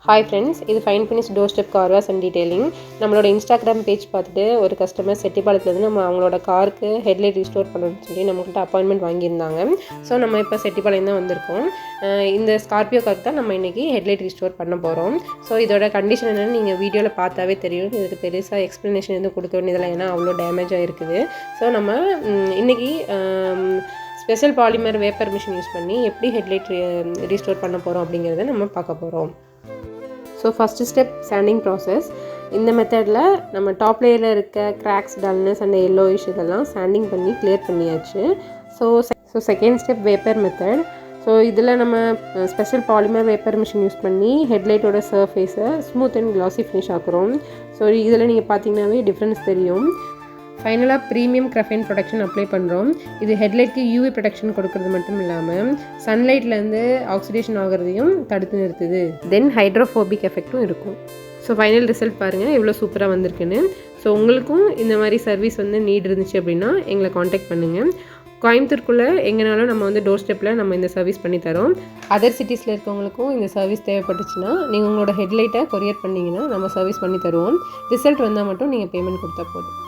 Hi friends, இது fine finish door step car wash and detailing. நம்மளோட Instagram page பார்த்துட்டு ஒரு கஸ்டமர் செட்டிப்பாளையத்துலேருந்து நம்ம அவங்களோட காருக்கு ஹெட்லைட் ரிஸ்டோர் பண்ணணும்னு சொல்லி நம்மகிட்ட அப்பாயின்மெண்ட் வாங்கியிருந்தாங்க. ஸோ நம்ம இப்போ செட்டிப்பாளையம் தான் வந்திருக்கோம். இந்த ஸ்கார்பியோ காருக்கு தான் நம்ம இன்றைக்கி ஹெட்லைட் ரிஸ்டோர் பண்ண போகிறோம். ஸோ இதோட கண்டிஷன் என்னென்னு நீங்கள் வீடியோவில் பார்த்தாவே தெரியும். இதுக்கு பெருசாக எக்ஸ்ப்ளனேஷன் எதுவும் கொடுக்க வேண்டியதில்லை, ஏன்னா அவ்வளோ டேமேஜாக இருக்குது. ஸோ நம்ம இன்றைக்கி special polymer vapour machine use பண்ணி எப்படி ஹெட்லைட் ரீஸ்டோர் பண்ண போகிறோம் அப்படிங்கிறத நம்ம பார்க்க போகிறோம். So first step sanding process. இந்த மெத்தடில் நம்ம டாப் லேயரில் இருக்க கிராக்ஸ், டல்னஸ் அண்ட் எல்லோயிஷ் இதெல்லாம் சாண்டிங் பண்ணி கிளியர் பண்ணியாச்சு. So second step vapour method. So இதில் நம்ம special polymer vapour machine use பண்ணி ஹெட்லைட்டோட சர்ஃபேஸை ஸ்மூத் அண்ட் கிளாஸி ஃபினிஷ் ஆக்குறோம். ஸோ இதில் நீங்கள் பார்த்தீங்கன்னாவே டிஃப்ரென்ஸ் தெரியும். ஃபைனலாக ப்ரீமியம் கிராஃபைன் ப்ரொடக்ஷன் அப்ளை பண்ணுறோம். இது ஹெட்லைட்க்கு யூவி ப்ரொடக்ஷன் கொடுக்கறது மட்டும் இல்லாமல் சன்லைட்லேருந்து ஆக்சிடேஷன் ஆகிறதையும் தடுத்து நிறுத்துது. தென் ஹைட்ரோஃபோபிக் எஃபெக்ட்டும் இருக்கும். ஸோ ஃபைனல் ரிசல்ட் பாருங்கள் எவ்வளோ சூப்பராக வந்திருக்குன்னு. ஸோ உங்களுக்கும் இந்த மாதிரி சர்வீஸ் நீட் இருந்துச்சு அப்படின்னா எங்களை காண்டாக்ட் பண்ணுங்கள். கோயம்புத்தூருக்குள்ளே எங்கேனாலும் நம்ம டோர் ஸ்டெப்பில் நம்ம இந்த சர்வீஸ் பண்ணி தரோம். அதர் சிட்டிஸில் இருக்கவங்களுக்கும் இந்த சர்வீஸ் தேவைப்பட்டுச்சுன்னா நீங்கள் உங்களோட ஹெட்லைட்டை கொரியர் பண்ணிங்கன்னா நம்ம சர்வீஸ் பண்ணி தருவோம். ரிசல்ட் வந்தால் மட்டும் நீங்கள் பேமெண்ட் கொடுத்தா போதும்.